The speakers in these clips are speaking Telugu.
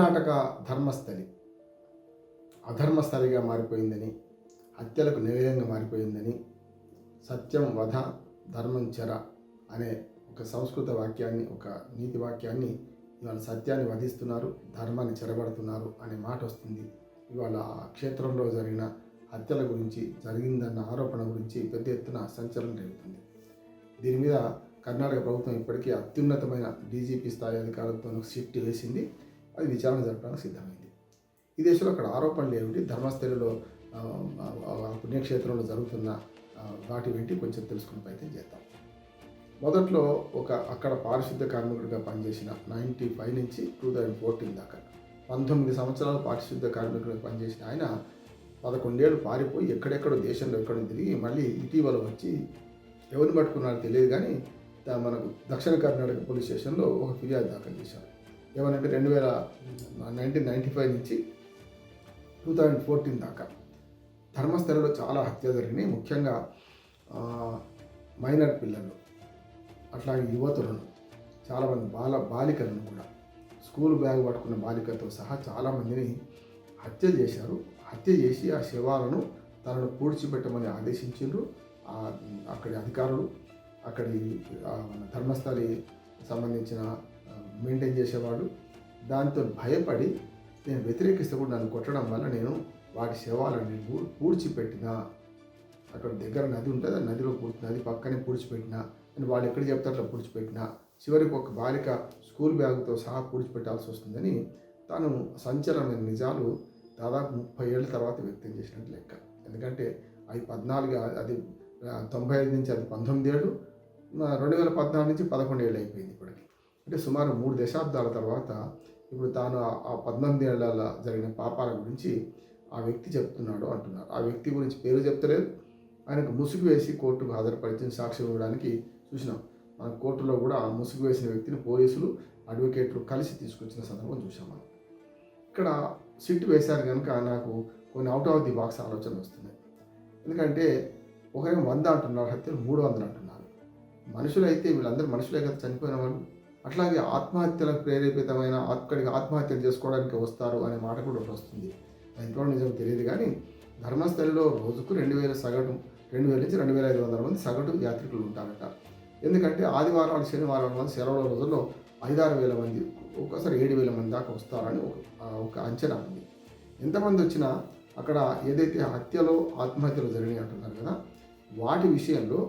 కర్ణాటక ధర్మస్థలి అధర్మస్థలిగా మారిపోయిందని, హత్యలకు నిలయంగా మారిపోయిందని, సత్యం వధ ధర్మం చెర అనే ఒక సంస్కృత వాక్యాన్ని, ఒక నీతి వాక్యాన్ని ఇవాళ సత్యాన్ని వధిస్తున్నారు, ధర్మాన్ని చెరబడుతున్నారు అనే మాట వస్తుంది. ఇవాళ ఆ క్షేత్రంలో జరిగిన హత్యల గురించి, జరిగిందన్న ఆరోపణ గురించి పెద్ద ఎత్తున సంచలనం జరుగుతుంది. దీని మీద కర్ణాటక ప్రభుత్వం ఇప్పటికీ అత్యున్నతమైన డీజీపీ స్థాయి అధికారులతో షిఫ్ట్ వేసింది. అది విచారణ జరపడానికి సిద్ధమైంది. ఈ దేశంలో అక్కడ ఆరోపణలు ఏమిటి, ధర్మస్థలిలో పుణ్యక్షేత్రంలో జరుగుతున్న వాటి వెంటి కొంచెం తెలుసుకునే ప్రయత్నం చేద్దాం. మొదట్లో అక్కడ పారిశుద్ధ్య కార్మికుడిగా పనిచేసిన 95 నుంచి 2014 దాకా 19 సంవత్సరాలు పారిశుద్ధ్య కార్మికుడిగా పనిచేసిన ఆయన 11 ఏళ్ళు పారిపోయి ఎక్కడెక్కడో దేశంలో ఎక్కడో తిరిగి మళ్ళీ ఇటీవల వచ్చి ఎవరిని పట్టుకున్నారో తెలియదు కానీ మనకు దక్షిణ కర్ణాటక పోలీస్ స్టేషన్లో ఒక ఫిర్యాదు దాఖలు చేశారు. ఏమనంటే 1995 నుంచి 2014 దాకా ధర్మస్థలిలో చాలా హత్య జరిగినాయి. ముఖ్యంగా మైనర్ పిల్లలు, అట్లాగే యువతులను, చాలామంది బాలికలను కూడా, స్కూల్ బ్యాగ్ పట్టుకున్న బాలికతో సహా చాలామందిని హత్య చేశారు. హత్య చేసి ఆ శవాలను తనను పూడ్చిపెట్టమని ఆదేశించారు అక్కడి అధికారులు. అక్కడి ధర్మస్థలి సంబంధించిన మెయింటైన్ చేసేవాడు. దాంతో భయపడి నేను వ్యతిరేకిస్తే కూడా నన్ను కొట్టడం వల్ల నేను వాటి శవాలని పూడ్చిపెట్టిన, అక్కడ దగ్గర నది ఉంటుంది, ఆ నదిలో నది పక్కనే పూడ్చిపెట్టిన అని వాళ్ళు ఎక్కడ చెప్తారు అట్లా పూడ్చిపెట్టిన, చివరికి ఒక బాలిక స్కూల్ బ్యాగ్తో సహా పూడ్చిపెట్టాల్సి వస్తుందని తాను సంచలనమైన నిజాలు దాదాపు 30 ఏళ్ళ తర్వాత వ్యక్తం చేసినట్టు లెక్క. ఎందుకంటే అవి 14, అది 95 నుంచి అది 19 ఏళ్ళు, 2014 నుంచి 11 ఏళ్ళు అయిపోయింది ఇప్పటికి. అంటే సుమారు 3 దశాబ్దాల తర్వాత ఇప్పుడు తాను ఆ 19 ఏళ్ళ జరిగిన పాపాల గురించి ఆ వ్యక్తి చెప్తున్నాడు అంటున్నారు. ఆ వ్యక్తి గురించి పేరు చెప్తలేదు. ఆయనకు ముసుగు వేసి కోర్టుకు హాజరుపరిచిన సాక్ష్యం ఇవ్వడానికి చూసినాం. మన కోర్టులో కూడా ఆ ముసుగు వేసిన వ్యక్తిని పోలీసులు, అడ్వకేట్లు కలిసి తీసుకొచ్చిన సందర్భం చూసాం మనం. ఇక్కడ సిట్ వేశారు కనుక నాకు కొన్ని అవుట్ ఆఫ్ ది బాక్స్ ఆలోచన వస్తున్నాయి. ఎందుకంటే ఒకరేమో 100 అంటున్నారు, హత్యలు 300 అంటున్నారు. మనుషులైతే వీళ్ళందరూ మనుషులే కదా చనిపోయిన వాళ్ళు. అట్లాగే ఆత్మహత్యలకు ప్రేరేపితమైన అక్కడికి ఆత్మహత్యలు చేసుకోవడానికి వస్తారు అనే మాట కూడా ఒకటి వస్తుంది. ఎంతో నిజం తెలియదు కానీ ధర్మస్థలిలో రోజుకు 2000 సగటు, 2000 నుంచి 2500 మంది సగటు యాత్రికులు ఉంటారట. ఎందుకంటే ఆదివారాలు, శనివారాల మంది సెలవుల రోజుల్లో 5-6 వేల మంది, ఒక్కసారి 7,000 మంది దాకా వస్తారని ఒక అంచనా ఉంది. ఎంతమంది వచ్చినా అక్కడ ఏదైతే హత్యలో ఆత్మహత్యలు జరిగినాయి అంటున్నారు కదా, వాటి విషయంలో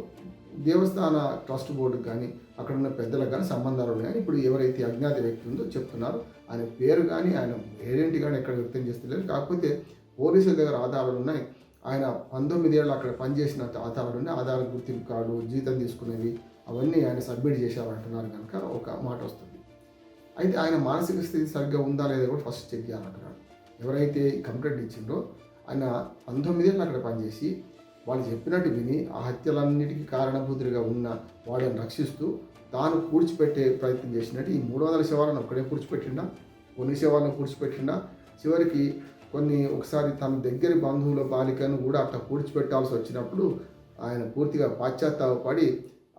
దేవస్థాన ట్రస్ట్ బోర్డుకి కానీ అక్కడ ఉన్న పెద్దలకు కానీ సంబంధాలు ఉన్నాయని ఇప్పుడు ఎవరైతే అజ్ఞాత వ్యక్తి ఉందో చెప్తున్నారు. ఆయన పేరు కానీ ఆయన ఐడెంటిటీ కానీ ఎక్కడ వ్యక్తం చేస్తలేరు. కాకపోతే పోలీసుల దగ్గర ఆధారాలు ఉన్నాయి. ఆయన 19 ఏళ్ళు అక్కడ పనిచేసిన ఆధారాలు ఉన్నాయి. ఆధార గుర్తింపు కార్డు, జీతం తీసుకునేవి అవన్నీ ఆయన సబ్మిట్ చేశారంటున్నారు కనుక ఒక మాట వస్తుంది. అయితే ఆయన మానసిక స్థితి సరిగ్గా ఉందా లేదా కూడా ఫస్ట్ చెక్ చేయాలంటున్నాడు. ఎవరైతే కంప్లైంట్ ఇచ్చిందో ఆయన 19 ఏళ్ళు అక్కడ పనిచేసి వాళ్ళు చెప్పినట్టు విని ఆ హత్యలన్నిటికీ కారణభూతులుగా ఉన్న వాళ్ళని రక్షిస్తూ తాను పూడ్చిపెట్టే ప్రయత్నం చేసినట్టు ఈ 300 శవాలను ఒక్కడే పూడ్చిపెట్టిండా, కొన్ని శవాలను పూడ్చిపెట్టిండా, చివరికి ఒకసారి తన దగ్గరి బంధువుల బాలికను కూడా అట్లా పూడ్చిపెట్టాల్సి వచ్చినప్పుడు ఆయన పూర్తిగా పాశ్చాత్తాపడి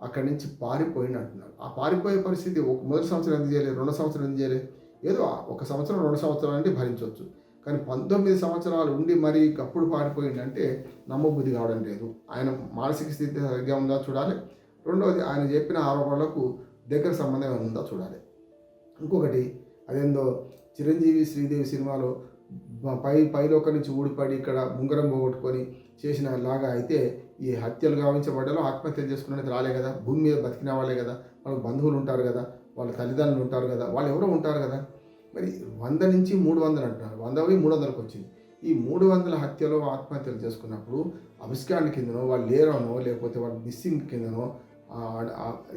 అక్కడి నుంచి పారిపోయింది అంటున్నారు. ఆ పారిపోయే పరిస్థితి మొదటి సంవత్సరం ఎందుకు చేయలేదు, 2వ సంవత్సరం ఎందుకు చేయలేదు? ఏదో 1 సంవత్సరం 2 సంవత్సరాలు అంటే భరించవచ్చు. కానీ 19 సంవత్సరాలు ఉండి మరి అప్పుడు పారిపోయిందంటే నమ్మబుద్ధి కావడం లేదు. ఆయన మానసిక స్థితి సరిగ్గా ఉందా చూడాలి. రెండవది ఆయన చెప్పిన ఆరోపణలకు దగ్గర సంబంధం ఏమైనా ఉందా చూడాలి. ఇంకొకటి అదేందో చిరంజీవి శ్రీదేవి సినిమాలో పైలోక నుంచి ఊడిపడి ఇక్కడ ముంగరం పోగొట్టుకొని చేసిన లాగా అయితే ఈ హత్యలు గావించబడ్డాలో ఆత్మహత్యలు చేసుకున్నది రాలే కదా. భూమి మీద బతికిన వాళ్ళే కదా, వాళ్ళకి బంధువులు ఉంటారు కదా, వాళ్ళ తల్లిదండ్రులు ఉంటారు కదా, వాళ్ళు ఎవరో ఉంటారు కదా. మరి 100 నుంచి 300 అంటున్నారు, 100 పోయి 300కి వచ్చింది. ఈ 300 హత్యలో ఆత్మహత్యలు చేసుకున్నప్పుడు అభిస్కాండ్ కిందనో, వాళ్ళు లేరనో, లేకపోతే వాళ్ళు మిస్సింగ్ కిందనో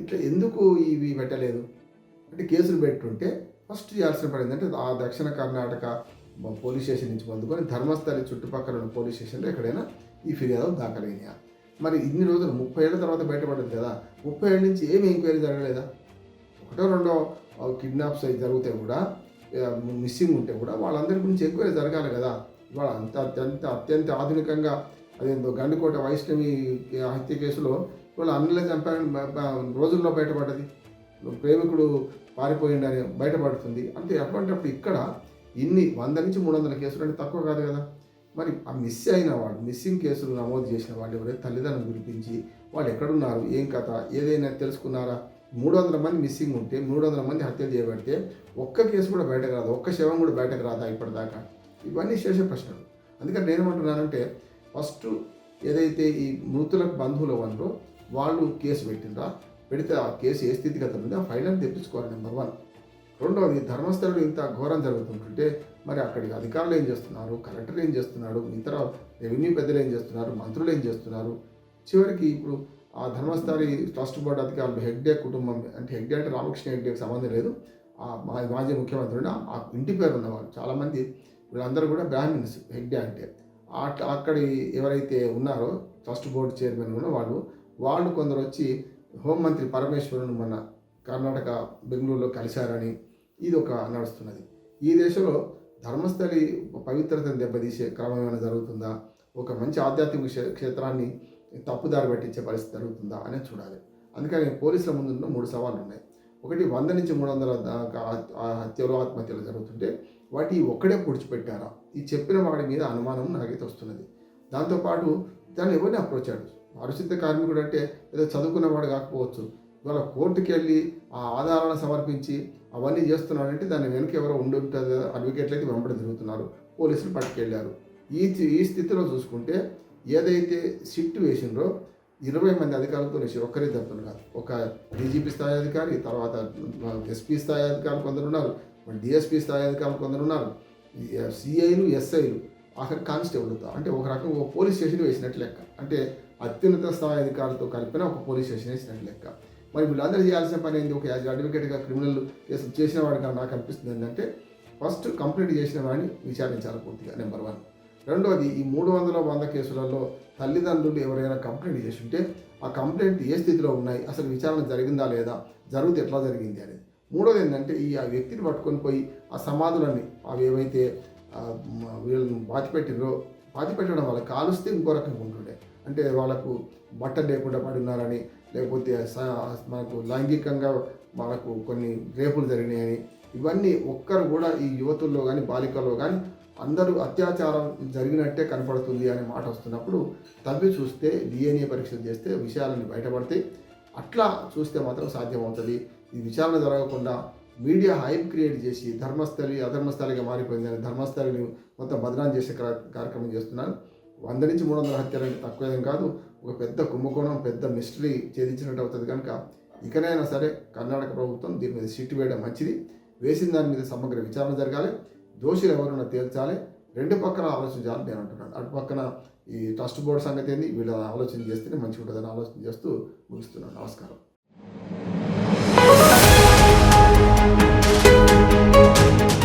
ఇట్లా ఎందుకు ఇవి పెట్టలేదు అంటే కేసులు పెట్టుంటే ఫస్ట్ చేయాల్సిన పడింది అంటే ఆ దక్షిణ కర్ణాటక పోలీస్ స్టేషన్ నుంచి పొందుకొని ధర్మస్థలి చుట్టుపక్కల ఉన్న పోలీస్ స్టేషన్లో ఎక్కడైనా ఈ ఫిర్యాదు దాఖలైనయా? మరి ఇన్ని రోజులు 30 ఏళ్ళ తర్వాత బయటపడ్డది కదా, 30 ఏళ్ళ నుంచి ఏమి ఎంక్వైరీ జరగలేదా? 1-2 కిడ్నాప్స్ అయి జరిగితే కూడా, మిస్సింగ్ ఉంటే కూడా వాళ్ళందరి గురించి ఎంక్వైరీ జరగాలి కదా. ఇవాళ అత్యంత ఆధునికంగా అదేందో గండికోట వైష్ణవి హత్య కేసులో వాళ్ళు అన్నలే చంపారని రోజుల్లో బయటపడ్డది. ప్రేమికుడు పారిపోయిండని బయటపడుతుంది. అంటే అటువంటిప్పుడు ఇక్కడ ఇన్ని 100 నుంచి 300 కేసులు అంటే తక్కువ కాదు కదా. మరి ఆ మిస్ అయిన వాళ్ళు, మిస్సింగ్ కేసులు నమోదు చేసిన వాళ్ళు ఎవరైతే తల్లిదండ్రులు పిలిపించి వాళ్ళు ఎక్కడున్నారు, ఏం కథ, ఏదైనా తెలుసుకున్నారా? 300 మంది మిస్సింగ్ ఉంటే 300 మంది హత్యలు చేయబడితే ఒక్క కేసు కూడా బయటకు రాదు, ఒక్క శవం కూడా బయటకు రాదా ఇప్పటిదాకా? ఇవన్నీ శేష ప్రశ్నలు. అందుకని నేనేమంటున్నానంటే ఫస్ట్ ఏదైతే ఈ మృతుల బంధువులు ఉన్నారో వాళ్ళు కేసు పెట్టిండ్రా, పెడితే ఆ కేసు ఏ స్థితిగతులు ఉందో ఆ ఫైల్ తెప్పించుకోవాలి నెంబర్ 1. రెండవది ధర్మస్థలంలో ఇంత ఘోరం జరుగుతుంటుంటే మరి అక్కడికి అధికారులు ఏం చేస్తున్నారు, కలెక్టర్ ఏం చేస్తున్నాడు, ఇతర రెవెన్యూ పెద్దలు ఏం చేస్తున్నారు, మంత్రులు ఏం చేస్తున్నారు? చివరికి ఇప్పుడు ఆ ధర్మస్థలి ట్రస్ట్ బోర్డు అధికారులు హెగ్డే కుటుంబం, అంటే హెగ్డే అంటే రామకృష్ణ హెగ్డేకి సంబంధం లేదు, ఆ మాజీ ముఖ్యమంత్రి ఆ ఇంటి పేరు ఉన్నవాళ్ళు చాలామంది, వీళ్ళందరూ కూడా బ్రాహ్మిన్స్ హెగ్డే అంటే. అక్కడి ఎవరైతే ఉన్నారో ట్రస్ట్ బోర్డు చైర్మన్ ఉన్న వాళ్ళు కొందరు వచ్చి హోంమంత్రి పరమేశ్వరుని మన కర్ణాటక బెంగళూరులో కలిశారని ఇది ఒక నడుస్తున్నది. ఈ దేశంలో ధర్మస్థలి పవిత్రతను దెబ్బతీసే క్రమం ఏమైనా జరుగుతుందా, ఒక మంచి ఆధ్యాత్మిక క్షేత్రాన్ని తప్పుదారి పట్టించే పరిస్థితి జరుగుతుందా అనేది చూడాలి. అందుకని పోలీసుల ముందున్న 3 సవాళ్ళు ఉన్నాయి. ఒకటి 100 నుంచి 300 దాకా హత్యలు ఆత్మహత్యలు జరుగుతుంటే వాటి ఒక్కడే పొడిచిపెట్టారా, ఈ చెప్పిన వాడి మీద అనుమానం నాకైతే వస్తున్నది. దాంతోపాటు దాన్ని ఎవరిని అప్రోచ్ అయ్యాడు, పారిశుద్ధ కార్మికుడు అంటే ఏదో చదువుకున్నవాడు కాకపోవచ్చు, ఇవాళ కోర్టుకి వెళ్ళి ఆ ఆధారాలను సమర్పించి అవన్నీ చేస్తున్నాడంటే దాని వెనుక ఎవరో ఉండుంటుంది కదా, అడ్వకేట్లు అయితే వెంబడి తిరుగుతున్నారు, పోలీసులు పట్టుకెళ్ళారు. ఈ స్థితిలో చూసుకుంటే ఏదైతే సిట్ వేసిండ్రో 20 మంది అధికారులతో వేసారు, ఒక్కరిద్దరితో కాదు. ఒక డీజీపీ స్థాయి అధికారి, తర్వాత ఎస్పీ స్థాయి అధికారులు కొందరు ఉన్నారు, డిఎస్పీ స్థాయి అధికారులు కొందరు ఉన్నారు, సిఐలు, ఎస్ఐలు, ఆఖరి కానిస్టేబుల్తో, అంటే ఒక రకంగా ఒక పోలీస్ స్టేషన్ వేసినట్టు లెక్క. అంటే అత్యున్నత స్థాయి అధికారులతో కలిపిన ఒక పోలీస్ స్టేషన్ వేసినట్టు లెక్క. మరి వీళ్ళందరూ చేయాల్సిన పని ఏంటి? ఒక అడ్వకేట్గా క్రిమినల్ కేసు చేసిన వాడిగా నాకు అనిపిస్తుంది ఏంటంటే ఫస్ట్ కంప్లైంట్ చేసిన వాడిని విచారించాలి పూర్తిగా, నెంబర్ 1. రెండోది ఈ 300 కేసులలో తల్లిదండ్రులు ఎవరైనా కంప్లైంట్ చేసి ఉంటే ఆ కంప్లైంట్ ఏ స్థితిలో ఉన్నాయి, అసలు విచారణ జరిగిందా లేదా, జరిగితే ఎట్లా జరిగింది అనేది. మూడోది ఏంటంటే ఆ వ్యక్తిని పట్టుకొని పోయి ఆ సమాధులన్నీ అవి ఏవైతే వీళ్ళని పాతిపెట్టడం వల్ల కాలుస్తే ఇంకో రకంగా ఉంటుండే, అంటే వాళ్ళకు బట్టలు లేకుండా పడి ఉన్నారని, లేకపోతే మనకు లైంగికంగా వాళ్ళకు కొన్ని రేపులు జరిగినాయని, ఇవన్నీ ఒక్కరు కూడా ఈ యువతుల్లో కానీ బాలికల్లో కానీ అందరూ అత్యాచారం జరిగినట్టే కనపడుతుంది అనే మాట వస్తున్నప్పుడు తవ్వి చూస్తే డిఎన్ఏ పరీక్షలు చేస్తే విషయాలన్నీ బయటపడతాయి. అట్లా చూస్తే మాత్రం సాధ్యమవుతుంది. ఈ విచారణ జరగకుండా మీడియా హైప్ క్రియేట్ చేసి ధర్మస్థలి అధర్మస్థలిగా మారిపోయిందని ధర్మస్థలిని మొత్తం బదనాం చేసే కార్యక్రమం చేస్తున్నారు. 100 నుంచి 300 హత్యలు అంటే తక్కువేం కాదు, ఒక పెద్ద కుంభకోణం, పెద్ద మిస్టరీ ఛేదించినట్టు అవుతుంది. కనుక ఇకనైనా సరే కర్ణాటక ప్రభుత్వం దీని మీద సిట్ వేయడం మంచిది, వేసిన దాని మీద సమగ్ర విచారణ జరగాలి, దోషులు ఎవరైనా తేల్చాలి, 2 పక్కన ఆలోచించాలని నేను అంటున్నాను. అటు పక్కన ఈ ట్రస్ట్ బోర్డు సంగతి ఏంది, వీళ్ళు ఆలోచన చేస్తేనే మంచిగా ఉంటుందని ఆలోచన చేస్తూ ముగిస్తున్నాను. నమస్కారం.